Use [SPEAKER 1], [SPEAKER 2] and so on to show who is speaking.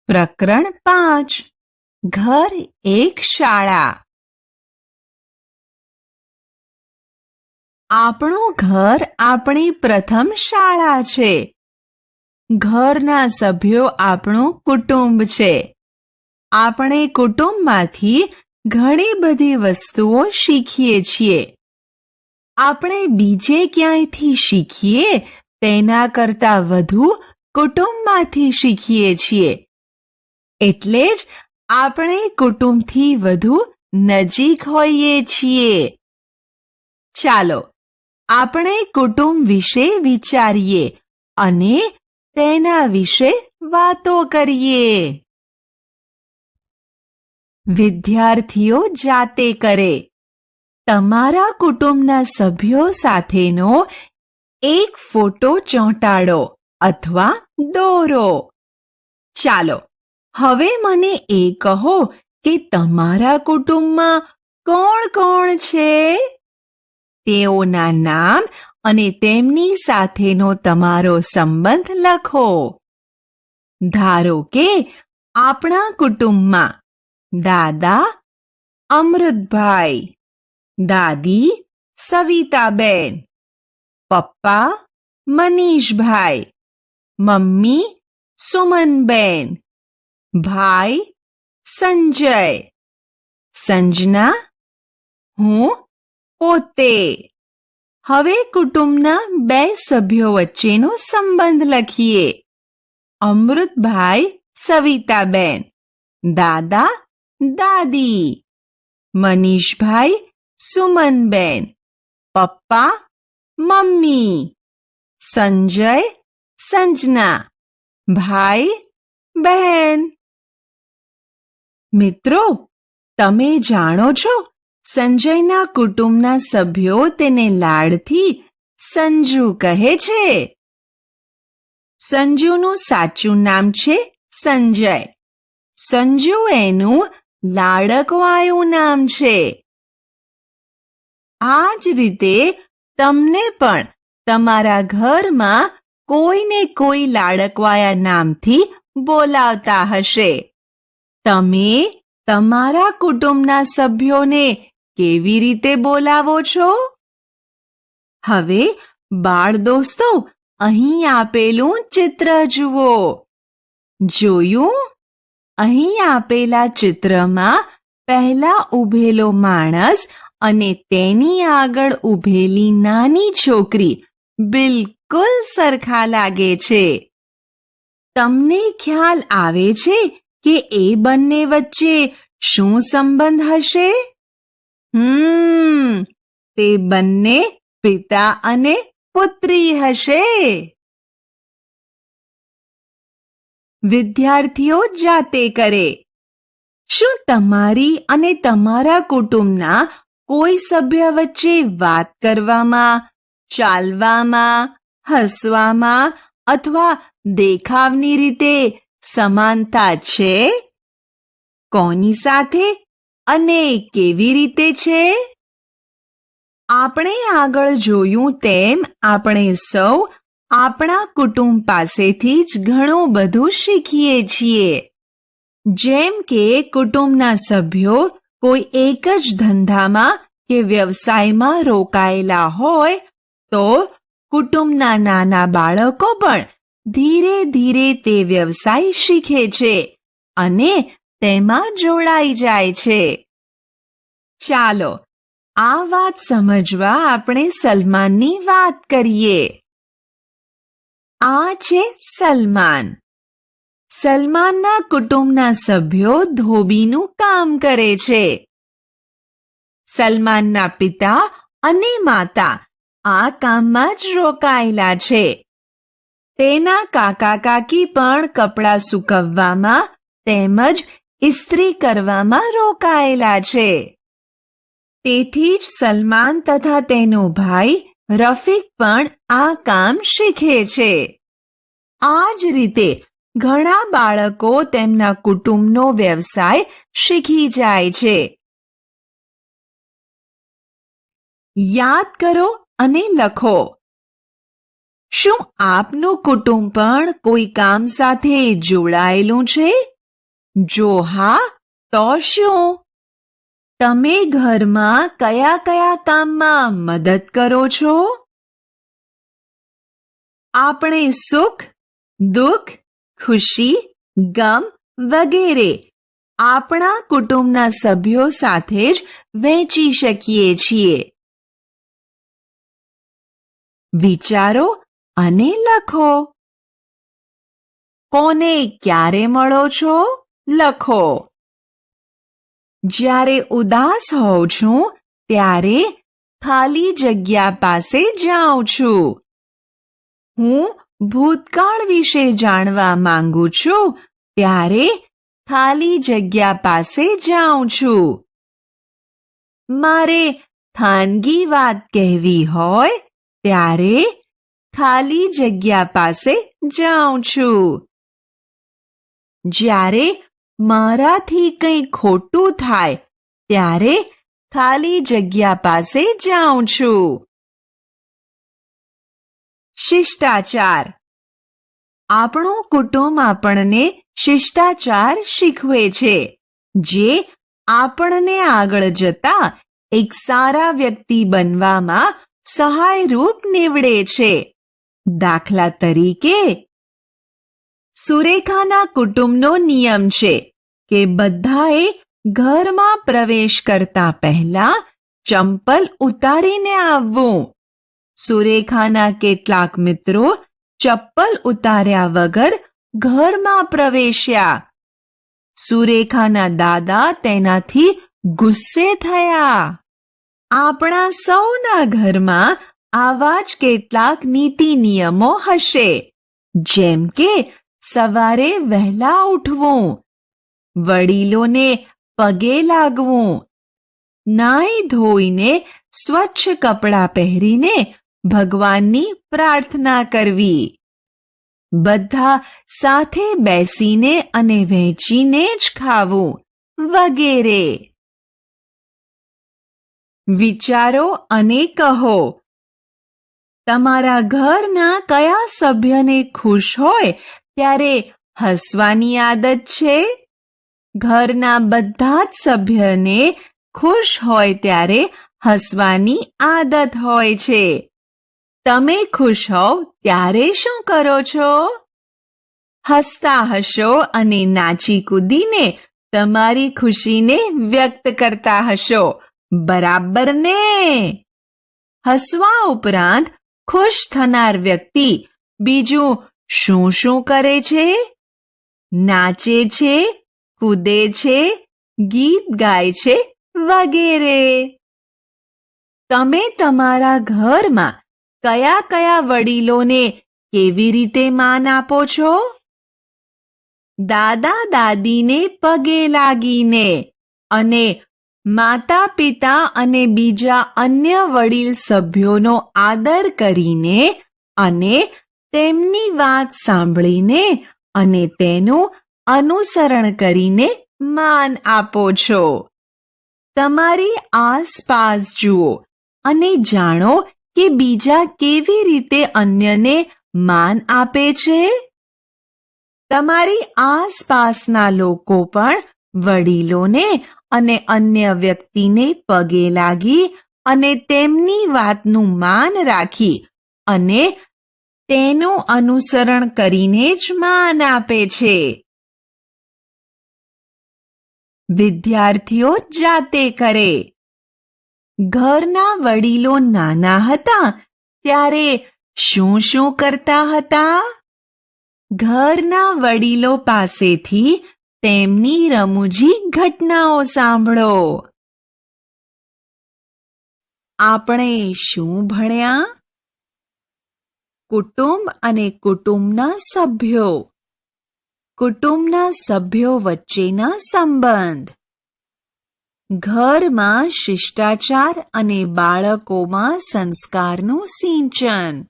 [SPEAKER 1] પ્રકરણ 5 ઘર એક શાળા. આપણું ઘર આપણી પ્રથમ શાળા છે. ઘરના સભ્યો આપણું કુટુંબ છે. આપણે કુટુંબમાંથી ઘણી બધી વસ્તુઓ શીખીએ છીએ. આપણે બીજે ક્યાંયથી શીખીએ તેના કરતાં વધુ કુટુંબમાંથી શીખીએ છીએ. એટલે જ આપણે કુટુંબથી વધુ નજીક હોઈએ છીએ. ચાલો આપણે કુટુંબ વિશે વિચારીએ અને તેના વિશે વાતો કરીએ. વિદ્યાર્થીઓ જાતે કરે. તમારા કુટુંબના સભ્યો સાથેનો એક ફોટો ચોંટાડો અથવા દોરો. ચાલો હવે મને એ કહો કે તમારા કુટુંબમાં કોણ કોણ છે? તેઓના નામ અને તેમની સાથેનો તમારો સંબંધ લખો. ધારો કે આપણા કુટુંબમાં દાદા અમૃતભાઈ, દાદી સવિતાબેન, પપ્પા મનીષભાઈ, મમ્મી સુમનબેન, ભાઈ સંજય, સંજના, હું પોતે. હવે કુટુંબના બે સભ્યો વચ્ચેનો સંબંધ લખીએ. અમૃતભાઈ સવિતાબેન, દાદા દાદી, મનીષભાઈ સુમનબેન, પપ્પા મમ્મી, સંજય સંજના, ભાઈ બહેન. મિત્રો, તમે જાણો છો સંજયના કુટુંબના સભ્યો તેને લાડથી સંજુ કહે છે. સંજુનું સાચું નામ છે સંજય. સંજુ એનું લાડકવાયું નામ છે. આ જ રીતે તમને પણ તમારા ઘરમાં કોઈને કોઈ લાડકવાયા નામથી બોલાવતા હશે. તમે તમારા કુટુંબના સભ્યોને કેવી રીતે બોલાવો છો? હવે બાળ દોસ્તો, અહીં આપેલું ચિત્ર જુઓ. જોયું? અહીં આપેલા ચિત્રમાં પહેલા ઊભેલો માણસ અને તેની આગળ ઊભેલી નાની છોકરી બિલકુલ સરખા લાગે છે. તમને ખ્યાલ આવે છે કે એ બંને વચ્ચે શું સંબંધ હશે? તે બંને પિતા અને પુત્રી હશે. વિદ્યાર્થીઓ જાતે કરે. શું તમારી અને તમારા કુટુંબના કોઈ સભ્ય વચ્ચે વાત કરવામાં, ચાલવામાં, હસવામાં અથવા દેખાવની રીતે સમાનતા છે? કોની સાથે અને કેવી રીતે છે? આપણે આગળ જોયું તેમ આપણે સૌ આપણા કુટુંબ પાસેથી જ ઘણું બધું શીખીએ છીએ. જેમ કે કુટુંબના સભ્યો કોઈ એક જ ધંધામાં કે વ્યવસાયમાં રોકાયેલા હોય તો કુટુંબના નાના બાળકો પણ ધીરે ધીરે તે વ્યવસાય શીખે છે અને તેમાં જોડાઈ જાય છે. ચાલો આ વાત સમજવા આપણે સલમાનની વાત કરીએ. આ છે સલમાન. સલમાનના કુટુંબના સભ્યો ધોબીનું કામ કરે છે. સલમાનના પિતા અને માતા આ કામમાં જ રોકાયેલા છે. તેના કાકા કાકી પણ કપડાં સૂકવવામાં તેમજ ઇસ્ત્રી કરવામાં રોકાયેલા છે. તેથી જ સલમાન તથા તેનો ભાઈ રફીક પણ આ કામ શીખે છે. આ જ રીતે ઘણા બાળકો તેમના કુટુંબનો વ્યવસાય શીખી જાય છે. યાદ કરો અને લખો. શું આપનું કુટુંબ પણ કોઈ કામ સાથે જોડાયેલું છે? જો હા તો શું? તમે ઘરમાં કયા કયા કામમાં મદદ કરો છો? આપણે સુખ, દુઃખ, ખુશી, ગમ વગેરે આપણા કુટુંબના સભ્યો સાથે જ વહેંચી શકીએ છીએ. વિચારો અને લખો. કોને ક્યારે મળો છો? લખો. જ્યારે ઉદાસ હોઉં છું ત્યારે ખાલી જગ્યા પાસે જાઉં છું. હું ભૂતકાળ વિશે જાણવા માંગુ છું ત્યારે ખાલી જગ્યા પાસે જાઉં છું. મારે ખાનગી વાત કહેવી હોય ત્યારે ખાલી જગ્યા પાસે જાઉં છું. જ્યારે મારાથી કંઈ ખોટું થાય ત્યારે ખાલી જગ્યા પાસે જાઉં છું. શિષ્ટાચાર. આપણું કુટુંબ આપણને શિષ્ટાચાર શીખવે છે, જે આપણને આગળ જતા એક સારા વ્યક્તિ બનવામાં સહાયરૂપ નીવડે છે. દાખલા તરીકે, સુરેખાના કુટુંબનો નિયમ છે કે બધાએ ઘરમાં પ્રવેશ કરતા પહેલા ચંપલ ઉતારીને આવવું. સુરેખાના કેટલાક મિત્રો ચપ્પલ ઉતાર્યા વગર ઘરમાં પ્રવેશ્યા. સુરેખાના દાદા તેનાથી ગુસ્સે થયા. આપણા સૌના ઘરમાં આવા જ કેટલાક નીતિ નિયમો હશે, જેમ કે સવારે વહેલા ઉઠવું, વડીલોને પગે લાગવું, નાઈ ધોઈને સ્વચ્છ કપડાં પહેરીને ભગવાનની પ્રાર્થના કરવી, બધા સાથે બેસીને અને વહેંચીને જ ખાવું વગેરે. વિચારો અને કહો. તમારા ઘરના કયા સભ્યને ખુશ હોય ત્યારે હસવાની આદત છે? ઘરના બધા જ સભ્યને ખુશ હોય ત્યારે હસવાની આદત હોય છે. તમે ખુશ હોવ ત્યારે શું કરો છો? હસતા હશો અને નાચી કૂદીને તમારી ખુશીને વ્યક્ત કરતા હશો, બરાબર ને? હસવા ઉપરાંત ખુશ થનાર વ્યક્તિ બીજું શું શું કરે છે? નાચે છે, કૂદે છે, ગીત ગાય છે વગેરે. તમે તમારા ઘરમાં કયા કયા વડીલોને કેવી રીતે માન આપો છો? દાદા દાદીને પગે લાગીને અને માતા પિતા અને બીજા અન્ય વડીલ સભ્યોનો આદર કરીને અને તેમની વાત સાંભળીને અને તેનું અનુસરણ કરીને માન આપો છો. તમારી આસપાસ જુઓ અને જાણો કે બીજા કેવી રીતે અન્યને માન આપે છે. તમારી આસપાસના લોકો પણ વડીલોને અને અન્ય વ્યક્તિને પગે લાગી અને તેમની વાતનું માન રાખી અને તેનું અનુસરણ કરીને જ માન આપે છે. વિદ્યાર્થીઓ જાતે કરે. ઘરના વડીલો નાના હતા ત્યારે શું શું કરતા હતા? ઘરના વડીલો પાસેથી તેમની રમૂજી ઘટનાઓ સાંભળો. આપણે શું ભણ્યા? કુટુંબ અને કુટુંબના સભ્યો. કુટુંબના સભ્યો વચ્ચેના સંબંધ. ઘરમાં શિષ્ટાચાર અને બાળકોમાં સંસ્કારનું સિંચન.